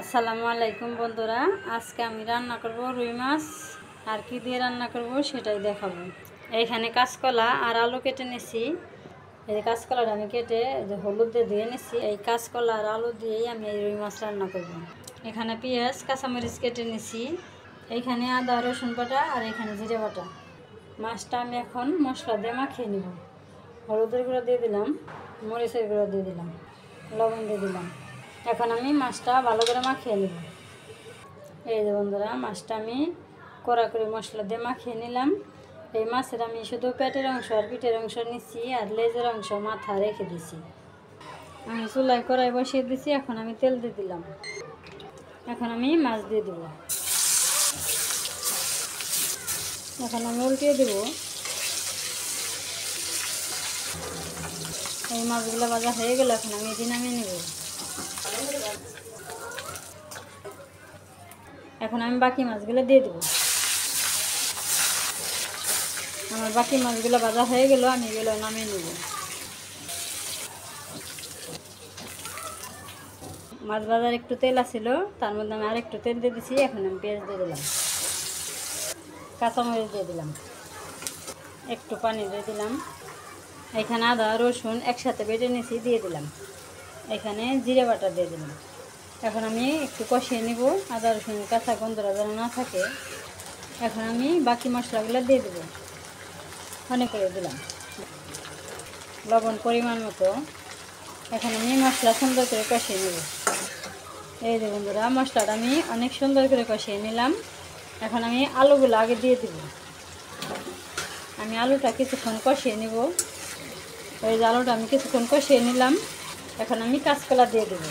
আসসালামু আলাইকুম বন্ধুরা, আজকে আমি রান্না করব রুই মাছ। আর কি দিয়ে রান্না করব সেটাই দেখাবো। এইখানে কাঁচকলা আর আলু কেটে নিছি। এই কাঁচকলাটা আমি কেটে হলুদ দিয়ে নিছি। এই কাঁচকলা আর আলু দিয়েই আমি এই রুই মাছ রান্না করব। এখানে পেঁয়াজ কাঁচামরিচ কেটে নিছি। এইখানে আদা রসুন বাটা আর এখানে জিরে বাটা। মাছটা আমি এখন মশলা দিয়ে মাখিয়ে নিব। হলুদের গুঁড়ো দিয়ে দিলাম, মরিচের গুঁড়ো দিয়ে দিলাম, লবণ দিয়ে দিলাম। এখন আমি মাছটা ভালো করে মাখিয়ে নেব। এই যে বন্ধুরা, মাছটা আমি কড়া করে মশলা দিয়ে মাখিয়ে নিলাম। এই মাছের আমি শুধু পেটের অংশ আর পিঠের অংশ নিচ্ছি, আর লেজের অংশ মাথা রেখে দিছি। আমি চুলায় কড়াই বসিয়ে দিছি। এখন আমি তেল দিয়ে দিলাম। এখন আমি মাছ দিয়ে দেব। এখন আমি উল্টিয়ে দেব। এই মাছগুলো ভাজা হয়ে গেল। এখন আমি এটি নামিয়ে নেব। এখন আমি বাকি মাছগুলো দিয়ে দেবো। আমার বাকি মাছগুলো ভাজা হয়ে গেল, আমি এগুলো নামিয়ে নেব। মাছ ভাজার একটু তেল আছিল, তার মধ্যে আমি আর একটু তেল দিয়ে দিচ্ছি। এখন আমি পেঁয়াজ দিয়ে দিলাম, কাঁচামরিচ দিয়ে দিলাম, একটু পানি দিয়ে দিলাম। এখানে আদা রসুন একসাথে বেটে নিয়েছি, দিয়ে দিলাম। এখানে জিরে বাটা দিয়ে দিলাম। এখন আমি একটু কষিয়ে নিব, আদা রসুন কাঁচা গন্ধটা যেন না থাকে। এখন আমি বাকি মশলাগুলো দিয়ে দেবো। অনেক করে দিলাম, লবণ পরিমাণ মতো। এখন আমি মশলা সুন্দর করে কষিয়ে নেব। এই যে বন্ধুরা, মশলাটা আমি অনেক সুন্দর করে কষিয়ে নিলাম। এখন আমি আলুগুলো আগে দিয়ে দেব। আমি আলুটা কিছুক্ষণ কষিয়ে নেব। এই যে আলুটা আমি কিছুক্ষণ কষিয়ে নিলাম। এখন আমি কাঁচকলা দিয়ে দেব।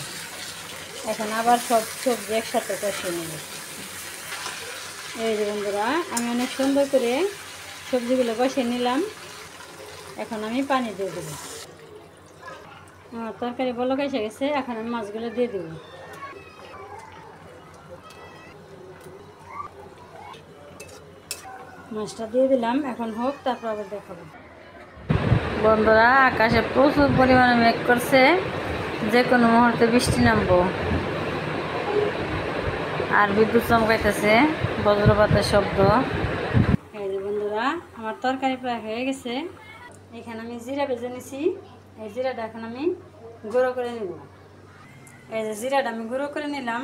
এখন আবার সব সবজি একসাথে কষিয়ে নেব। এই যে বন্ধুরা, আমি অনেক সুন্দর করে সবজিগুলো কষিয়ে নিলাম। এখন আমি পানি দিয়ে দেব। আমার তরকারি বলক এসে গেছে। এখন আমি মাছগুলো দিয়ে দেব। মাছটা দিয়ে দিলাম। এখন হোক, তারপর আবার দেখাবো। বন্ধুরা, আকাশে প্রচুর পরিমাণে মেঘ করছে, যে কোনো মুহূর্তে বৃষ্টি নামবো। আর বিদ্যুৎ চমকাইতেছে, বজ্রপাতের শব্দ। এই যে বন্ধুরা, আমার তরকারি প্রায় হয়ে গেছে। এখানে আমি জিরা ভেজে নিছি। এই জিরাটা এখন আমি গুঁড়ো করে নেব। এই যে জিরাটা আমি গুঁড়ো করে নিলাম।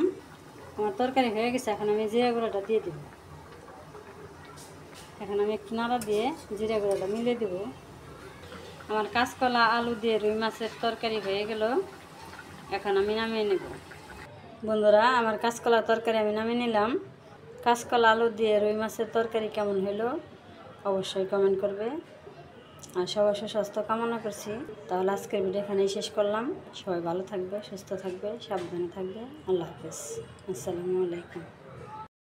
আমার তরকারি হয়ে গেছে। এখন আমি জিরা গুঁড়োটা দিয়ে দেব। এখন আমি একটু নাড়া দিয়ে জিরা গুঁড়োটা মিলিয়ে দেব। আমার কাঁচকলা আলু দিয়ে রুই মাছের তরকারি হয়ে গেল। এখন আমি নামিয়ে নেব। বন্ধুরা, আমার কাঁচকলা তরকারি আমি নামিয়ে নিলাম। কাঁচকলা আলু দিয়ে রুই মাছের তরকারি কেমন হলো অবশ্যই কমেন্ট করবে। আর সবার সুস্বাস্থ্য কামনা করছি। তাহলে আজকের ভিডিও এখানেই শেষ করলাম। সবাই ভালো থাকবে, সুস্থ থাকবে, সাবধানে থাকবে। আল্লাহ হাফেজ। আসসালামু আলাইকুম।